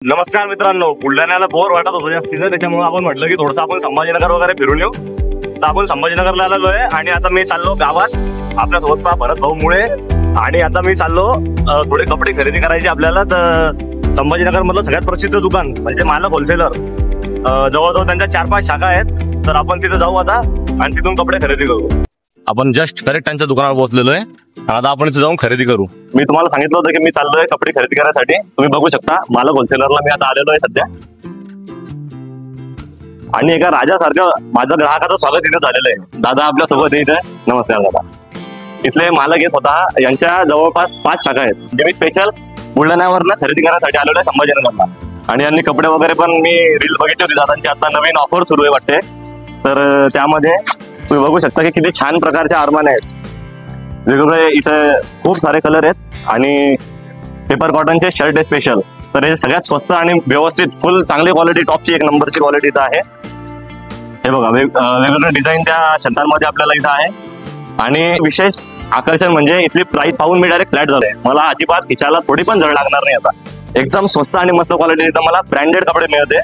नमस्कार मित्रांनो, बुलढाण्याला बोर वाटत होतं जास्तीचं, त्याच्यामुळे आपण म्हटलं की थोडंसं आपण संभाजीनगर वगैरे फिरून येऊ. तर आपण संभाजीनगरला आलेलो आहे आणि आता मी चाललो गावात आपल्या सोबत भरत भाऊ मुळे. आणि आता मी चाललो थोडे कपडे खरेदी करायचे आपल्याला. तर संभाजीनगर मधलं सगळ्यात प्रसिद्ध दुकान म्हणजे मालक होलसेलर, जवळजवळ त्यांच्या 4-5 शाखा आहेत. तर आपण तिथे जाऊ आता आणि तिथून कपडे खरेदी करू. आपण जस्ट करेक्ट त्यांच्या दुकानावर पोहोचलेलो आहे. आता आपण इथे जाऊन खरेदी करू. मी तुम्हाला सांगितलं होतं की मी चाललोय कपडे खरेदी करायसाठी. तुम्ही बघू शकता मालक होलसेलरला मी आता आलेलो आहे सध्या. आणि एका राजासारखं माझं ग्राहकाचं स्वागत इथे झालेलं आहे. दादा आपल्या सोबत इथे. नमस्कार दादा. इथले मालक हे स्वतः, यांच्या जवळपास 5 शाखा आहेत. म्हणजे मी स्पेशल बुलढाण्यावरनं खरेदी करायसाठी आलेलो आहे संभाजीनगरला. आणि यांनी कपडे वगैरे पण मी रील बघितली होती दादांची. आता नवीन ऑफर सुरू आहे वाटते. तर त्यामध्ये तुम्ही बघू शकता की किती छान प्रकारचे अरमाने आहेत. वेगवेगळे इथे खूप सारे कलर आहेत आणि पेपर कॉटनचे शर्ट आहे स्पेशल. तर हे सगळ्यात स्वस्त आणि व्यवस्थित फुल चांगली क्वालिटी, टॉपची 1 नंबरची क्वालिटी इथं आहे. हे बघा वेगवेगळे डिझाईन त्या शर्टांमध्ये आपल्याला इथं आहे. आणि विशेष आकर्षण म्हणजे इथली प्राइस पाहून मी डायरेक्ट फ्लॅट झालोय. मला अजिबात खिचायला थोडी पण जड लागणार नाही. आता एकदम स्वस्त आणि मस्त क्वालिटी इथं मला ब्रँडेड कपडे मिळते.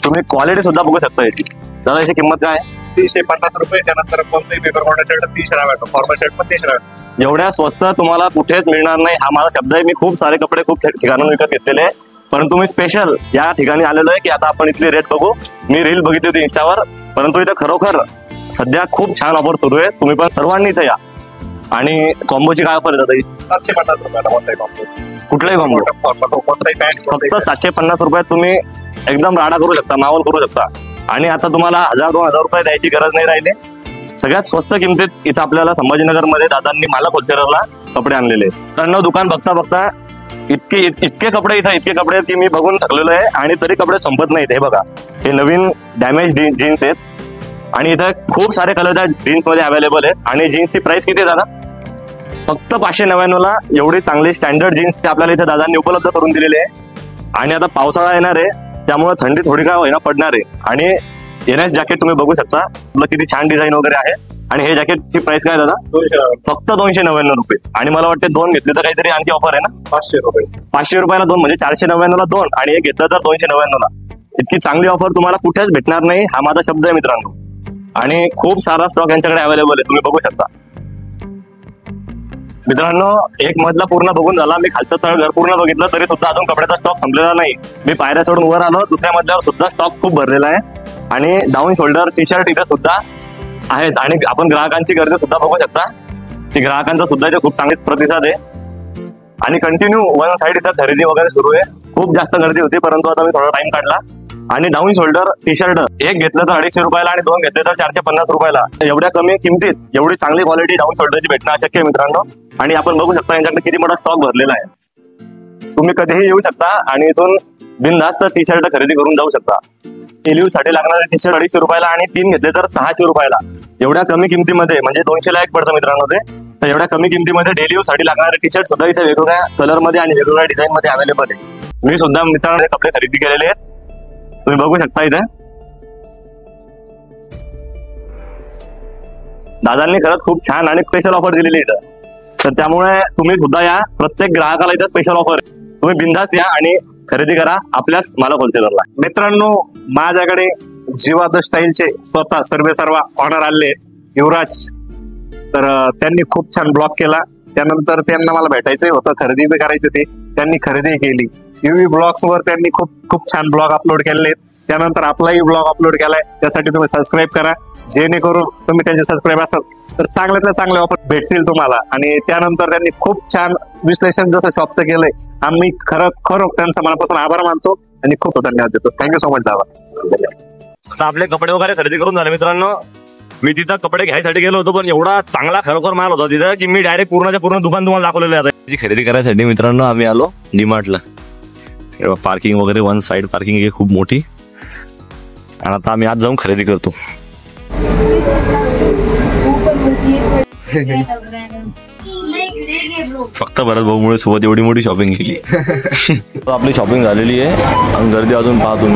तुम्ही क्वालिटी सुद्धा बघू शकता याची. दादा याची किंमत काय आहे? 350 रुपये. त्यानंतर कोणतेही पेपर कॉटन शर्ट 30 भेटतो, फॉर्मल शर्ट पण 30 भेटतो. एवढ्या स्वस्त तुम्हाला कुठेच मिळणार नाही, हा माझा शब्द आहे. मी खूप सारे कपडे खूप ठिकाणून विकत घेतलेले आहे, परंतु मी स्पेशल या ठिकाणी आलेलो आहे की आता आपण इथली रेट बघू. मी रील बघितली होती इंस्टावर, परंतु इथे खरोखर सध्या खूप छान ऑफर सुरू आहे. तुम्ही पण सर्वांनी इथे या. आणि कॉम्बोची काय ऑफर आहे? 750 रुपयाला कोणताही कॉम्बो, कुठलाही कॉम्बो कोणताही पॅन्ट फक्त 750 रुपयात तुम्ही एकदम राडा करू शकता, मावल करू शकता. आणि आता तुम्हाला 1000-2000 रुपये द्यायची गरज नाही राहिले. सगळ्यात स्वस्त किमतीत इथं आपल्याला संभाजीनगर मध्ये दादांनी मालक होलसेलरला कपडे आणलेले. तर दुकान बघता बघता इतके कपडे इथं, इतके कपडे की मी बघून थकलेलो आहे. आणि तरी कपडे संपत नाहीत. हे बघा, हे नवीन डॅमेज जीन्स आहेत आणि इथं खूप सारे कलर त्या जीन्स मध्ये अवेलेबल आहेत. आणि जीन्सची प्राइस किती आहे दादा? फक्त 599 ला एवढी चांगली स्टँडर्ड जीन्स आपल्याला इथे दादांनी उपलब्ध करून दिलेली आहे. आणि आता पावसाळा येणार आहे, त्यामुळे थंडी थोडी काय होईना पडणार आहे. आणि एनएस जॅकेट तुम्ही बघू शकता, किती छान डिझाईन वगैरे आहे. आणि हे जॅकेटची प्राइस काय दादा? फक्त 299 रुपये. आणि मला वाटतं 2 घेतले तर काहीतरी आणखी ऑफर आहे ना? 500 रुपये. 500 रुपयाला 2 म्हणजे 499 ला 2. आणि हे घेतलं तर 299 ला. इतकी चांगली ऑफर तुम्हाला कुठेच भेटणार नाही, हा माझा शब्द आहे मित्रांनो. आणि खूप सारा स्टॉक यांच्याकडे अवेलेबल आहे, तुम्ही बघू शकता. मित्रांनो, एक मधला पूर्ण बघून झाला, मी खालचं तळघर पूर्ण बघितलं, तरी सुद्धा अजून कपड्याचा स्टॉक संपलेला नाही. मी पायऱ्या सोडून वर आलो, दुसऱ्या मधल्यावर सुद्धा स्टॉक खूप भरलेला आहे. आणि डाऊन शोल्डर टी शर्ट इथे सुद्धा आहेत. आणि आपण ग्राहकांची गर्दी सुद्धा बघू शकता की ग्राहकांचा सुद्धा इथे खूप चांगली प्रतिसाद आहे. आणि कंटिन्यू वन साइड इथं खरेदी वगैरे सुरू आहे. खूप जास्त गर्दी होती, परंतु आता मी थोडा टाइम काढला. आणि डाऊन शोल्डर टी शर्ट एक घेतलं तर 250 रुपयाला आणि 2 घेतले तर 450 रुपयाला. एवढ्या कमी किमतीत एवढी चांगली क्वालिटी डाऊन शोल्डरची भेटणं अशक्य आहे मित्रांनो. आणि आपण बघू शकता यांच्याकडे किती मोठा स्टॉक भरलेला आहे. तुम्ही कधीही येऊ शकता आणि इथून बिनधास्त टी शर्ट खरेदी करून जाऊ शकता. डेली यूज साठी लागणारे टी शर्ट 250 रुपयाला आणि 3 घेतले तर 600 रुपयाला. एवढ्या कमी किमतीमध्ये, म्हणजे 200 ला 1 पडतं मित्रांनो ते. तर एवढ्या कमी किमतीमध्ये डेली यूज साठी लागणारे टी शर्ट सुद्धा इथे वेगवेगळ्या कलर मध्ये आणि वेगवेगळ्या डिझाईन मध्ये अवेलेबल आहे. मी सुद्धा मित्रांनो कपडे खरेदी केलेले आहेत, तुम्ही बघू शकता. इथे दादांनी खरंच खूप छान आणि स्पेशल ऑफर दिलेली इथं. तर त्यामुळे तुम्ही सुद्धा या. प्रत्येक ग्राहकाला इथं स्पेशल ऑफर, तुम्ही बिनधास्त या आणि खरेदी करा आपल्याच मालक होलसेलरला. मित्रांनो, माझ्याकडे जीवाद स्टाईलचे स्वतः सर्व ऑनर आले युवराज. तर त्यांनी खूप छान ब्लॉग केला. त्यानंतर त्यांना मला भेटायचं होतं, खरेदी बी करायची होती, त्यांनी खरेदी केली. UV ब्लॉग्स वर त्यांनी खूप छान ब्लॉग अपलोड केले. त्यानंतर आपलाही ब्लॉग अपलोड केलाय, त्यासाठी तुम्ही सबस्क्राईब करा. जेणेकरून तुम्ही त्यांचे सबस्क्राईब असाल तर चांगल्यातल्या चांगले ऑफर भेटतील तुम्हाला. आणि त्यानंतर त्यांनी खूप छान विश्लेषण जसं शॉपचं केलंय, आम्ही खरं त्यांचा मनापासून आभार मानतो आणि खूप धन्यवाद देतो. थँक्यू सो मच दादा. आता आपले कपडे वगैरे खरेदी करून झाले मित्रांनो. मी तिथं कपडे घ्यायसाठी गेलो होतो, पण एवढा चांगला खरोखर माल होता तिथं की मी डायरेक्ट पूर्ण दुकान तुम्हाला दाखवलेलं आहे. त्याची खरेदी करायसाठी मित्रांनो आम्ही आलो डीमार्टला. पार्किंग वगैरे वन साइड पार्किंग आहे खूप मोठी. आणि आता आम्ही आज जाऊन खरेदी करतो. फक्त भरत भाऊमुळे सोबत एवढी मोठी शॉपिंग केली. आपली शॉपिंग झालेली आहे आणि गर्दी अजून पाहतो.